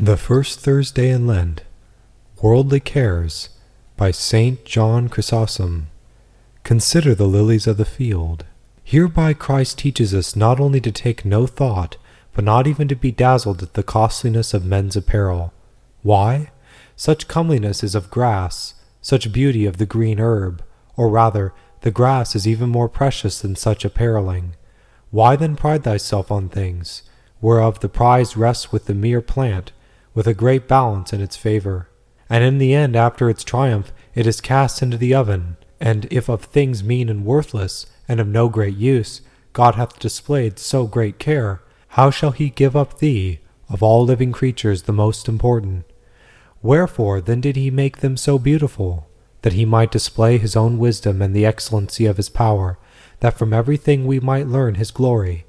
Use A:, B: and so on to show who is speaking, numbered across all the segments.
A: The First Thursday in Lent, Worldly Cares, by Saint John Chrysostom. Consider the lilies of the field. Hereby Christ teaches us not only to take no thought, but not even to be dazzled at the costliness of men's apparel. Why? Such comeliness is of grass, such beauty of the green herb, or rather, the grass is even more precious than such appareling. Why then pride thyself on things, whereof the prize rests with the mere plant, with a great balance in its favor? And in the end, after its triumph, it is cast into the oven. And if of things mean and worthless, and of no great use, God hath displayed so great care, how shall he give up thee, of all living creatures the most important? Wherefore then did he make them so beautiful? That he might display his own wisdom and the excellency of his power, that from everything we might learn his glory.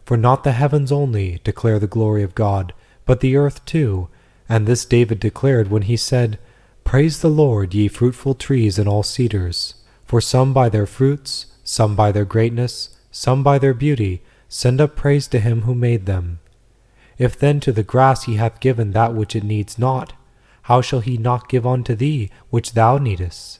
A: For not the heavens only declare the glory of God, but the earth too, and this David declared when he said, Praise the Lord, ye fruitful trees and all cedars, for some by their fruits, some by their greatness, some by their beauty, send up praise to him who made them. If then to the grass he hath given that which it needs not, how shall he not give unto thee which thou needest?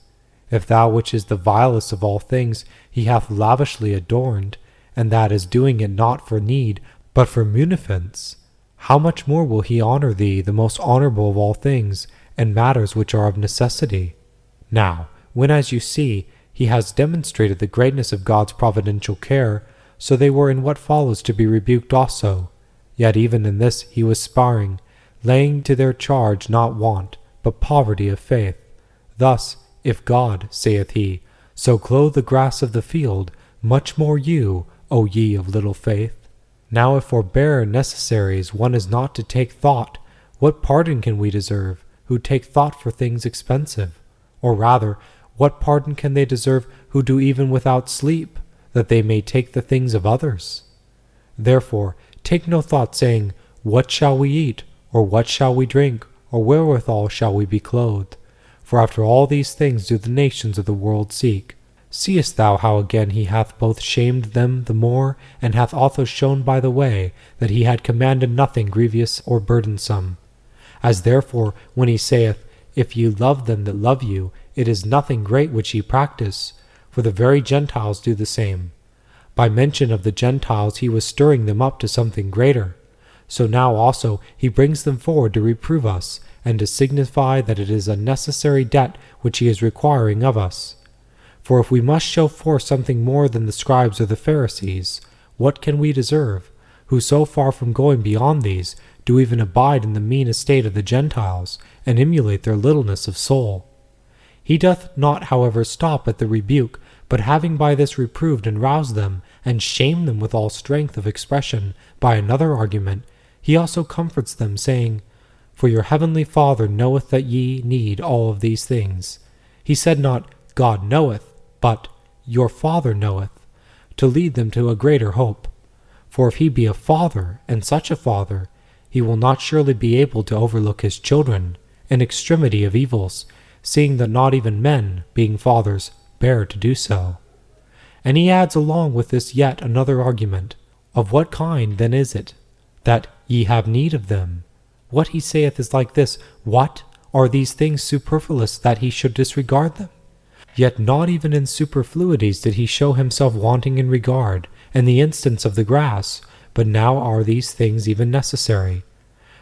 A: If thou which is the vilest of all things he hath lavishly adorned, and that is doing it not for need, but for munificence, how much more will he honor thee, the most honorable of all things, and matters which are of necessity? Now, when as you see, he has demonstrated the greatness of God's providential care, so they were in what follows to be rebuked also. Yet even in this he was sparing, laying to their charge not want, but poverty of faith. Thus, if God, saith he, so clothe the grass of the field, much more you, O ye of little faith. Now if for bare necessaries one is not to take thought, what pardon can we deserve, who take thought for things expensive? Or rather, what pardon can they deserve who do even without sleep, that they may take the things of others? Therefore, take no thought, saying, What shall we eat? Or what shall we drink? Or wherewithal shall we be clothed? For after all these things do the nations of the world seek. Seest thou how again he hath both shamed them the more, and hath also shown by the way that he had commanded nothing grievous or burdensome? As therefore, when he saith, If ye love them that love you, it is nothing great which ye practice, for the very Gentiles do the same. By mention of the Gentiles he was stirring them up to something greater. So now also he brings them forward to reprove us, and to signify that it is a necessary debt which he is requiring of us. For if we must show forth something more than the scribes or the Pharisees, what can we deserve, who so far from going beyond these, do even abide in the mean estate of the Gentiles, and emulate their littleness of soul? He doth not, however, stop at the rebuke, but having by this reproved and roused them, and shamed them with all strength of expression by another argument, he also comforts them, saying, For your heavenly Father knoweth that ye need all of these things. He said not, God knoweth, but your Father knoweth, to lead them to a greater hope. For if he be a father, and such a father, he will not surely be able to overlook his children, in extremity of evils, seeing that not even men, being fathers, bear to do so. And he adds along with this yet another argument. Of what kind then is it, that ye have need of them? What he saith is like this, What? Are these things superfluous that he should disregard them? Yet not even in superfluities did he show himself wanting in regard, in the instance of the grass, but now are these things even necessary.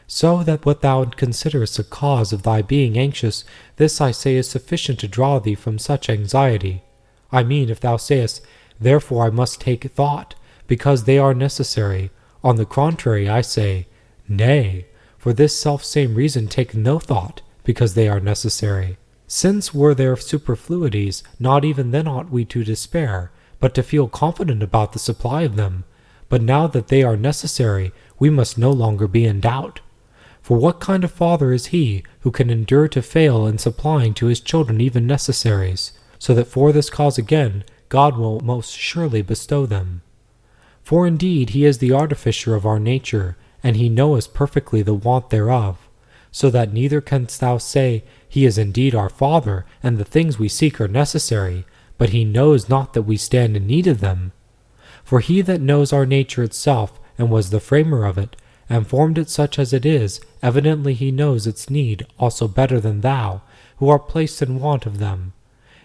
A: So that what thou considerest a cause of thy being anxious, this I say is sufficient to draw thee from such anxiety. I mean, if thou sayest, Therefore I must take thought, because they are necessary. On the contrary, I say, Nay, for this selfsame reason take no thought, because they are necessary. Since were there superfluities, not even then ought we to despair, but to feel confident about the supply of them. But now that they are necessary, we must no longer be in doubt. For what kind of father is he who can endure to fail in supplying to his children even necessaries, so that for this cause again God will most surely bestow them? For indeed he is the artificer of our nature, and he knoweth perfectly the want thereof, so that neither canst thou say, He is indeed our Father, and the things we seek are necessary, but he knows not that we stand in need of them. For he that knows our nature itself, and was the framer of it, and formed it such as it is, evidently he knows its need also better than thou, who are placed in want of them,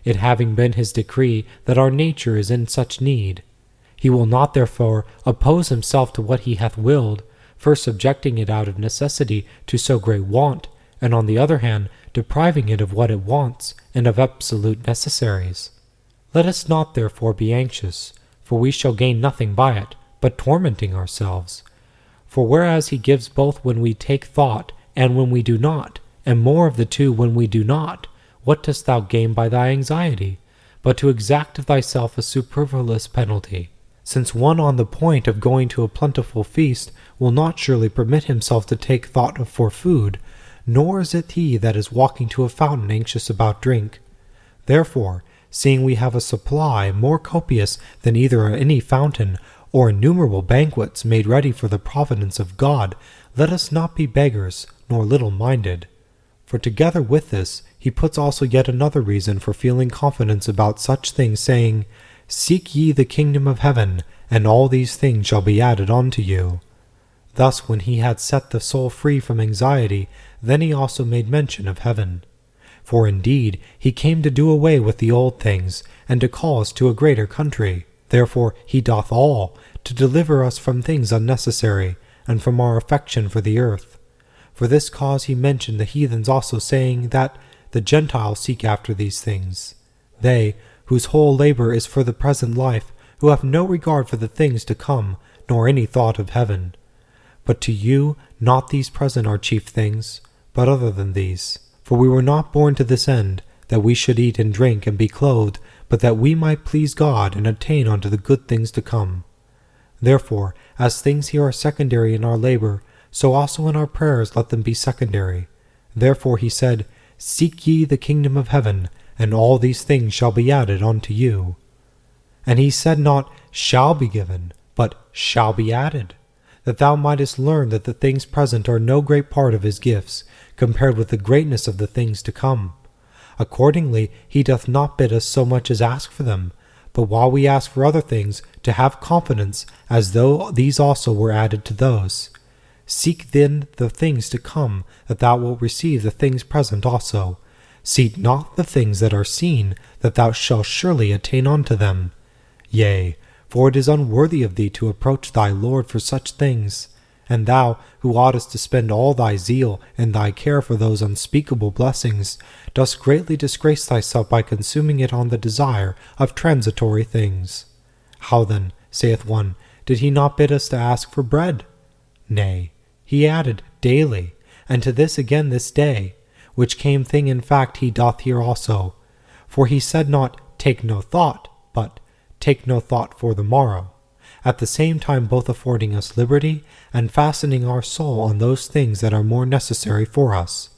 A: it having been his decree that our nature is in such need. He will not therefore oppose himself to what he hath willed, first subjecting it out of necessity to so great want, and on the other hand depriving it of what it wants, and of absolute necessaries. Let us not therefore be anxious, for we shall gain nothing by it, but tormenting ourselves. For whereas he gives both when we take thought, and when we do not, and more of the two when we do not, what dost thou gain by thy anxiety, but to exact of thyself a superfluous penalty? Since one on the point of going to a plentiful feast will not surely permit himself to take thought for food, nor is it he that is walking to a fountain anxious about drink. Therefore, seeing we have a supply more copious than either any fountain or innumerable banquets made ready for the providence of God, let us not be beggars, nor little-minded. For together with this, he puts also yet another reason for feeling confidence about such things, saying, Seek ye the kingdom of heaven, and all these things shall be added unto you. Thus when he had set the soul free from anxiety, then he also made mention of heaven. For indeed he came to do away with the old things, and to call us to a greater country. Therefore he doth all, to deliver us from things unnecessary, and from our affection for the earth. For this cause he mentioned the heathens also, saying that the Gentiles seek after these things. They, whose whole labor is for the present life, who have no regard for the things to come, nor any thought of heaven. But to you not these present are chief things, but other than these. For we were not born to this end, that we should eat and drink and be clothed, but that we might please God and attain unto the good things to come. Therefore, as things here are secondary in our labor, so also in our prayers let them be secondary. Therefore he said, Seek ye the kingdom of heaven, and all these things shall be added unto you. And he said not, shall be given, but shall be added, that thou mightest learn that the things present are no great part of his gifts, compared with the greatness of the things to come. Accordingly, he doth not bid us so much as ask for them, but while we ask for other things, to have confidence, as though these also were added to those. Seek then the things to come, that thou wilt receive the things present also. Seek not the things that are seen, that thou shalt surely attain unto them. Yea, for it is unworthy of thee to approach thy Lord for such things. And thou, who oughtest to spend all thy zeal and thy care for those unspeakable blessings, dost greatly disgrace thyself by consuming it on the desire of transitory things. How then, saith one, did he not bid us to ask for bread? Nay, he added, daily, and to this again this day, which came thing in fact he doth here also. For he said not, take no thought, but take no thought for the morrow, at the same time both affording us liberty and fastening our soul on those things that are more necessary for us.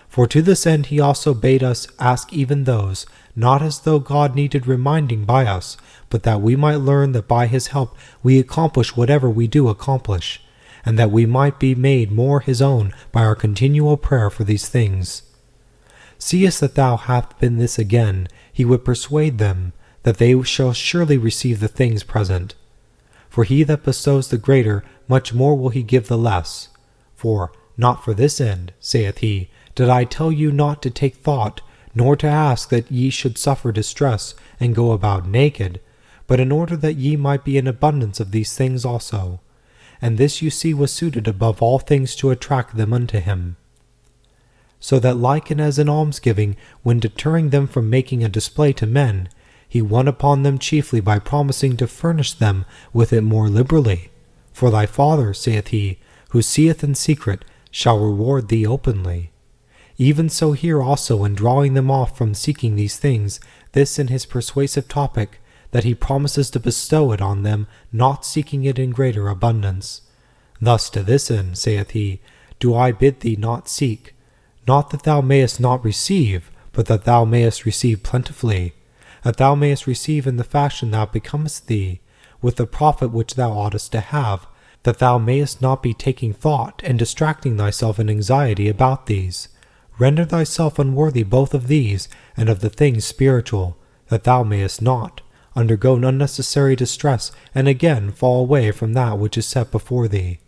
A: For to this end he also bade us ask even those, not as though God needed reminding by us, but that we might learn that by his help we accomplish whatever we do accomplish, and that we might be made more his own by our continual prayer for these things. Seest that thou hast been this again, he would persuade them, that they shall surely receive the things present. For he that bestows the greater, much more will he give the less. For, not for this end, saith he, did I tell you not to take thought, nor to ask that ye should suffer distress, and go about naked, but in order that ye might be in abundance of these things also. And this you see was suited above all things to attract them unto him. So that like and as in almsgiving, when deterring them from making a display to men, he won upon them chiefly by promising to furnish them with it more liberally. For thy Father, saith he, who seeth in secret, shall reward thee openly. Even so here also in drawing them off from seeking these things, this in his persuasive topic, that he promises to bestow it on them, not seeking it in greater abundance. Thus to this end, saith he, do I bid thee not seek, not that thou mayest not receive, but that thou mayest receive plentifully, that thou mayest receive in the fashion that becometh thee, with the profit which thou oughtest to have, that thou mayest not be taking thought and distracting thyself in anxiety about these. Render thyself unworthy both of these and of the things spiritual, that thou mayest not undergo unnecessary distress and again fall away from that which is set before thee.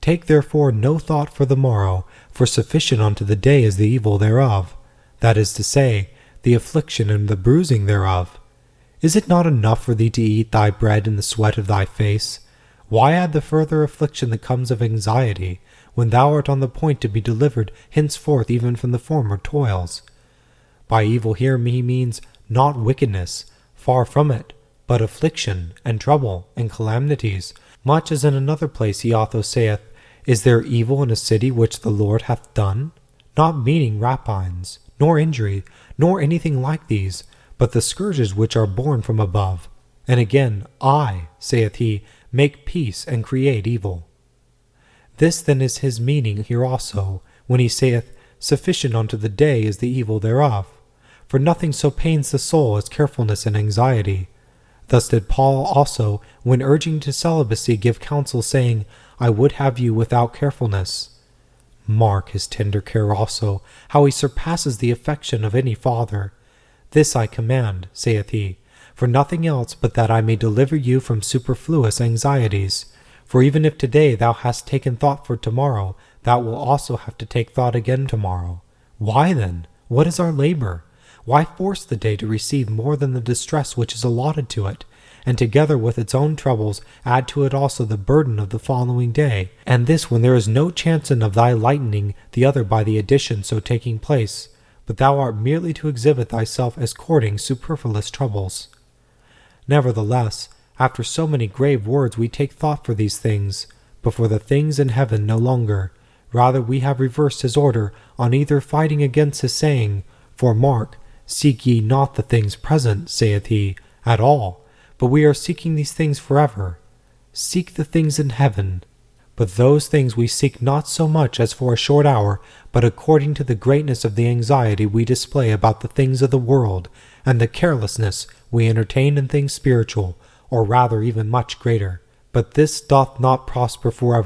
A: Take therefore no thought for the morrow, for sufficient unto the day is the evil thereof, that is to say, the affliction and the bruising thereof. Is it not enough for thee to eat thy bread in the sweat of thy face? Why add the further affliction that comes of anxiety, when thou art on the point to be delivered henceforth even from the former toils? By evil here he means not wickedness, far from it, but affliction, and trouble, and calamities, much as in another place he also saith, Is there evil in a city which the Lord hath done? Not meaning rapines, nor injury, nor anything like these, but the scourges which are born from above. And again, I, saith he, make peace and create evil. This then is his meaning here also, when he saith, Sufficient unto the day is the evil thereof. For nothing so pains the soul as carefulness and anxiety. Thus did Paul also, when urging to celibacy, give counsel, saying, I would have you without carefulness. Mark his tender care also, how he surpasses the affection of any father. This I command, saith he, for nothing else but that I may deliver you from superfluous anxieties. For even if today thou hast taken thought for tomorrow, thou wilt also have to take thought again tomorrow. Why then? What is our labor? Why force the day to receive more than the distress which is allotted to it, and together with its own troubles add to it also the burden of the following day, and this when there is no chance of thy lightening the other by the addition so taking place, but thou art merely to exhibit thyself as courting superfluous troubles? Nevertheless, after so many grave words we take thought for these things, but for the things in heaven no longer. Rather we have reversed his order, on either fighting against his saying, For mark, seek ye not the things present, saith he, at all, but we are seeking these things forever. Seek the things in heaven. But those things we seek not so much as for a short hour, but according to the greatness of the anxiety we display about the things of the world, and the carelessness we entertain in things spiritual, or rather even much greater. But this doth not prosper forever.